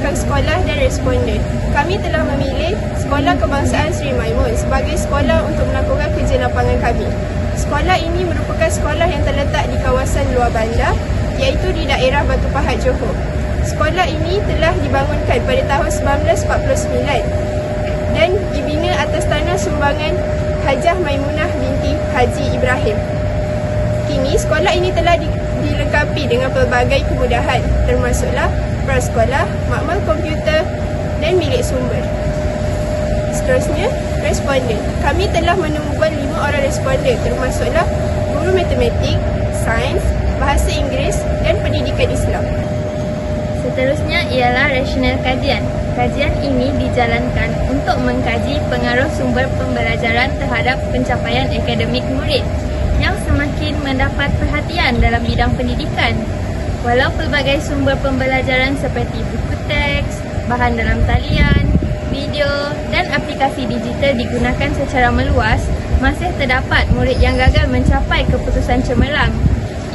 belakang sekolah dan responden. Kami telah memilih Sekolah Kebangsaan Seri Maimun sebagai sekolah untuk melakukan kerja lapangan kami. Sekolah ini merupakan sekolah yang terletak di kawasan luar bandar, iaitu di daerah Batu Pahat, Johor. Sekolah ini telah dibangunkan pada tahun 1949 dan dibina atas tanah sumbangan Hajah Maimunah binti Haji Ibrahim. Kini sekolah ini telah dilengkapi dengan pelbagai kemudahan, termasuklah prasekolah, makmal komputer dan bilik sumber. Seterusnya, responden. Kami telah menemukan 5 orang responden, termasuklah guru matematik, sains, bahasa Inggeris dan pendidikan Islam. Seterusnya ialah rasional kajian. Kajian ini dijalankan untuk mengkaji pengaruh sumber pembelajaran terhadap pencapaian akademik murid yang semakin mendapat perhatian dalam bidang pendidikan. Walau pelbagai sumber pembelajaran seperti buku teks, bahan dalam talian, video dan aplikasi digital digunakan secara meluas, masih terdapat murid yang gagal mencapai keputusan cemerlang.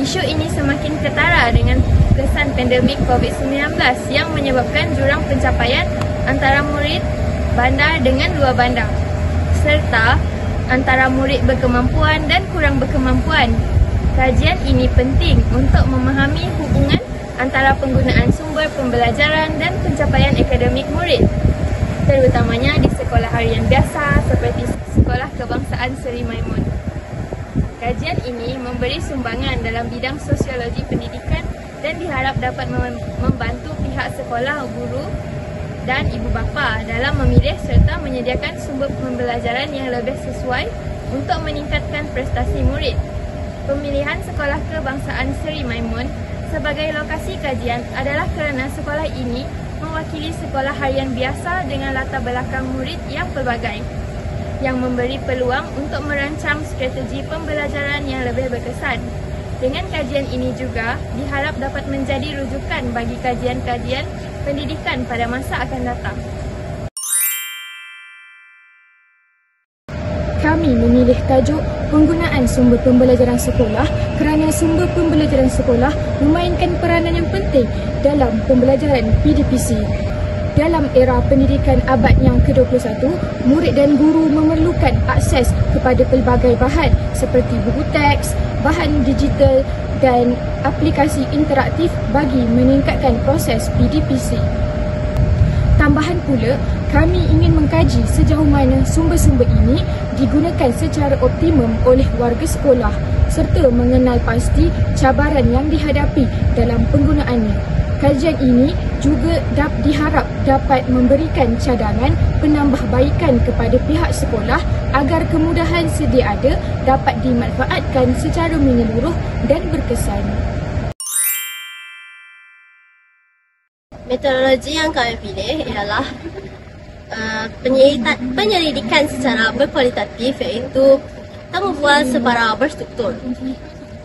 Isu ini semakin ketara dengan kesan pandemik COVID-19 yang menyebabkan jurang pencapaian antara murid bandar dengan luar bandar, serta antara murid berkemampuan dan kurang berkemampuan. Kajian ini penting untuk memahami hubungan antara penggunaan sumber pembelajaran dan pencapaian akademik murid, terutamanya di sekolah harian biasa seperti Sekolah Kebangsaan Seri Maimun. Kajian ini memberi sumbangan dalam bidang sosiologi pendidikan dan diharap dapat membantu pihak sekolah, guru dan ibu bapa dalam memilih serta menyediakan sumber pembelajaran yang lebih sesuai untuk meningkatkan prestasi murid. Pemilihan Sekolah Kebangsaan Seri Maimun sebagai lokasi kajian adalah kerana sekolah ini mewakili sekolah harian biasa dengan latar belakang murid yang pelbagai, yang memberi peluang untuk merancang strategi pembelajaran yang lebih berkesan. Dengan kajian ini juga diharap dapat menjadi rujukan bagi kajian-kajian pendidikan pada masa akan datang. Kami memilih tajuk penggunaan sumber pembelajaran sekolah kerana sumber pembelajaran sekolah memainkan peranan yang penting dalam pembelajaran PDPC. Dalam era pendidikan abad yang ke-21, murid dan guru memerlukan akses kepada pelbagai bahan seperti buku teks, bahan digital dan aplikasi interaktif bagi meningkatkan proses PDPC. Tambahan pula, kami ingin mengkaji sejauh mana sumber-sumber ini digunakan secara optimum oleh warga sekolah serta mengenal pasti cabaran yang dihadapi dalam penggunaannya. Kajian ini juga diharap dapat memberikan cadangan penambahbaikan kepada pihak sekolah agar kemudahan sedia ada dapat dimanfaatkan secara menyeluruh dan berkesan. Metodologi yang kami pilih ialah penyelidikan secara berkualitatif, iaitu kita membuat secara berstruktur.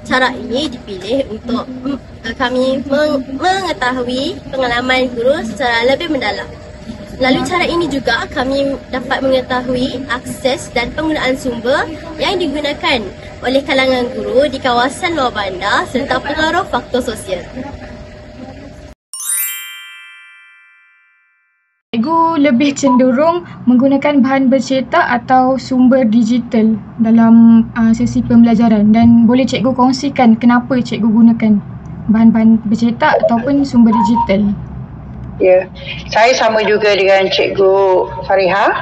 Cara ini dipilih untuk kami mengetahui pengalaman guru secara lebih mendalam. Melalui cara ini juga kami dapat mengetahui akses dan penggunaan sumber yang digunakan oleh kalangan guru di kawasan luar bandar serta pengaruh faktor sosial. Cikgu lebih cenderung menggunakan bahan bercetak atau sumber digital dalam sesi pembelajaran, dan boleh cikgu kongsikan kenapa cikgu gunakan bahan-bahan bercetak ataupun sumber digital? Ya, saya sama juga dengan Cikgu Fariha.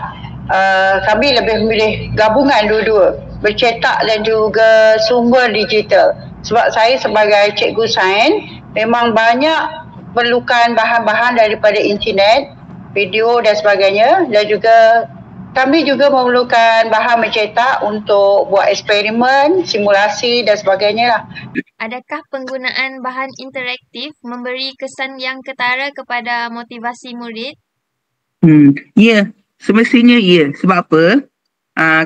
Kami lebih memilih gabungan dua-dua, bercetak dan juga sumber digital. Sebab saya sebagai cikgu sains memang banyak perlukan bahan-bahan daripada internet, video dan sebagainya, dan juga kami juga memerlukan bahan mencetak untuk buat eksperimen, simulasi dan sebagainya lah. Adakah penggunaan bahan interaktif memberi kesan yang ketara kepada motivasi murid? Ya, semestinya ya. Sebab apa?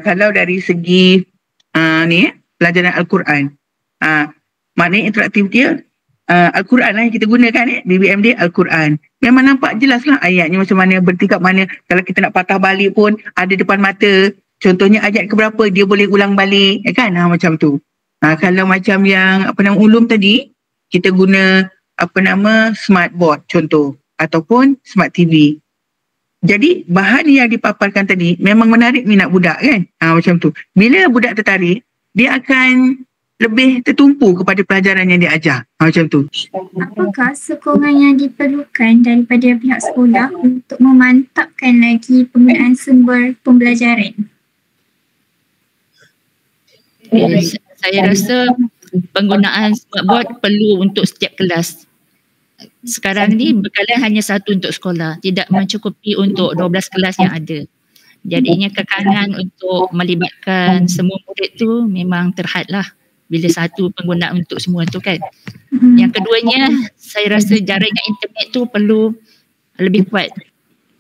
Kalau dari segi pelajaran Al-Quran, maknanya interaktif dia Al-Quran lah yang kita gunakan, BBM dia Al-Quran. Memang nampak jelas lah ayatnya macam mana, bertingkap mana. Kalau kita nak patah balik pun ada depan mata. Contohnya ayat keberapa dia boleh ulang balik, kan? Macam tu. Kalau macam yang ulum tadi, kita guna smartboard contoh. ataupun smart TV. Jadi bahan yang dipaparkan tadi memang menarik minat budak kan. Macam tu. Bila budak tertarik, dia akan lebih tertumpu kepada pelajaran yang dia ajar. Macam tu. Apakah sokongan yang diperlukan daripada pihak sekolah untuk memantapkan lagi penggunaan sumber pembelajaran? Saya rasa penggunaan smartboard perlu untuk setiap kelas. Sekarang ni bekalan hanya satu untuk sekolah, tidak mencukupi untuk 12 kelas yang ada. Jadinya kekanan untuk melibatkan semua murid tu memang terhad lah bila satu penggunaan untuk semua tu kan. Yang keduanya, saya rasa jaringan internet tu perlu lebih kuat.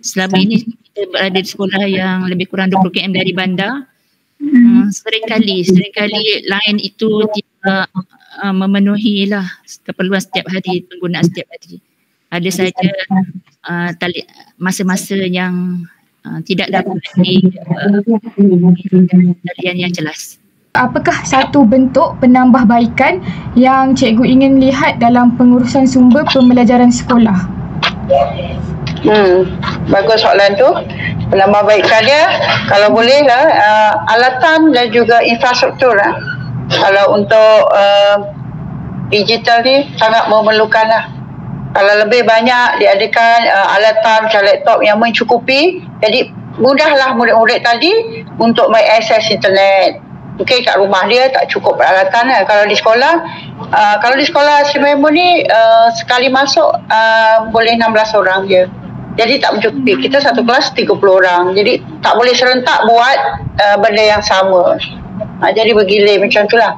Selama ini kita berada di sekolah yang lebih kurang 20 km dari bandar. Seringkali line itu tidak memenuhi lah keperluan setiap hari, penggunaan setiap hari. Ada saja masa-masa yang tidak dapat talian yang jelas. Apakah satu bentuk penambahbaikan yang cikgu ingin lihat dalam pengurusan sumber pembelajaran sekolah? Bagus soalan tu. Penambahbaikan dia, kalau boleh lah, alatan dan juga infrastruktur lah. Kalau untuk digital ni sangat memerlukan lah. Kalau lebih banyak diadakan alatan macam laptop yang mencukupi, jadi mudahlah murid-murid tadi untuk mengakses internet. Mungkin kat rumah dia tak cukup peralatan lah. Kalau di sekolah Simemo ni sekali masuk boleh 16 orang je. Jadi tak mencukupi. Kita satu kelas 30 orang. Jadi tak boleh serentak buat benda yang sama. Jadi bergilir macam tu lah.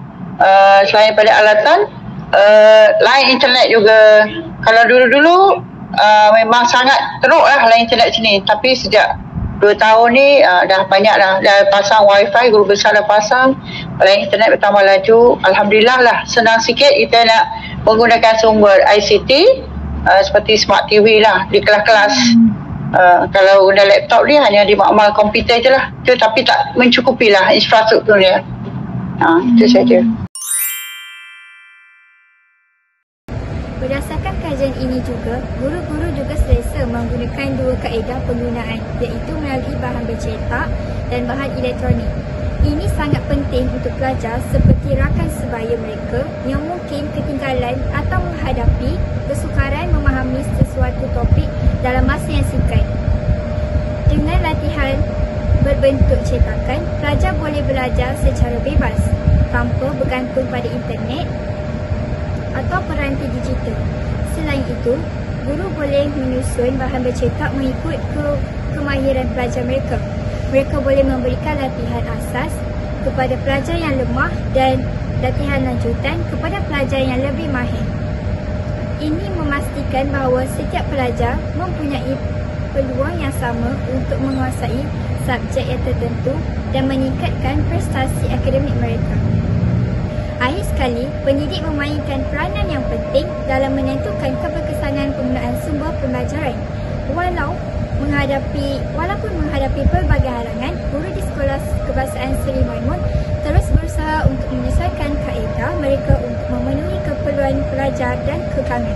Selain pada alatan, line internet juga. Kalau dulu-dulu memang sangat teruk lah line internet sini. Tapi sejak 2 tahun ni dah banyak dah pasang wifi, guru besar dah pasang, line internet bertambah laju. Alhamdulillah lah, senang sikit kita nak menggunakan sumber ICT seperti smart TV lah di kelas-kelas. Kalau guna laptop ni hanya di makmal komputer je lah, tapi tak mencukupi lah infrastruktur dia. Itu saja. Berdasarkan kajian ini juga, guru-guru juga selesa menggunakan dua kaedah penggunaan, iaitu melalui bahan bercetak dan bahan elektronik. Ini sangat penting untuk pelajar seperti rakan sebaya mereka yang mungkin ketinggalan atau menghadapi kesukaran memahami sesuatu topik dalam masa yang singkat. Dengan latihan berbentuk cetakan, pelajar boleh belajar secara bebas tanpa bergantung pada internet atau peranti digital. Selain itu, guru boleh menyusun bahan bercetak mengikut kemahiran pelajar mereka. Mereka boleh memberikan latihan asas kepada pelajar yang lemah dan latihan lanjutan kepada pelajar yang lebih mahir. Ini memastikan bahawa setiap pelajar mempunyai peluang yang sama untuk menguasai subjek yang tertentu dan meningkatkan prestasi akademik mereka. Akhir sekali, pendidik memainkan peranan yang penting dalam menentukan keberkesanan penggunaan sumber pembelajaran. Walaupun menghadapi pelbagai halangan, guru di Sekolah Kebangsaan Seri Maimun terus berusaha untuk menyesuaikan kaedah mereka untuk memenuhi keperluan pelajar dan kekangan.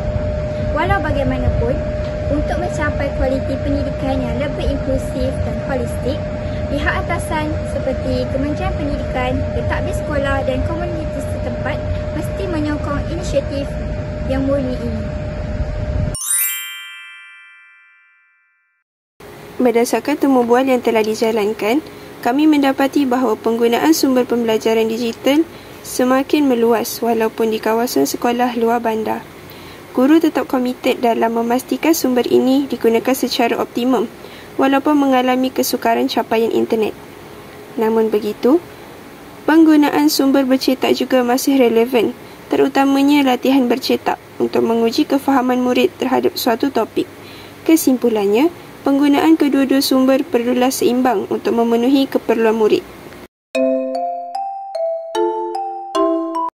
Walau bagaimanapun, untuk mencapai kualiti pendidikan yang lebih inklusif dan holistik, pihak atasan seperti Kementerian Pendidikan, pentadbir sekolah dan komunitas setempat mesti menyokong inisiatif yang murni ini. Berdasarkan temu bual yang telah dijalankan, kami mendapati bahawa penggunaan sumber pembelajaran digital semakin meluas walaupun di kawasan sekolah luar bandar. Guru tetap komited dalam memastikan sumber ini digunakan secara optimum walaupun mengalami kesukaran capaian internet. Namun begitu, penggunaan sumber bercetak juga masih relevan, terutamanya latihan bercetak untuk menguji kefahaman murid terhadap suatu topik. Kesimpulannya, penggunaan kedua-dua sumber perlulah seimbang untuk memenuhi keperluan murid.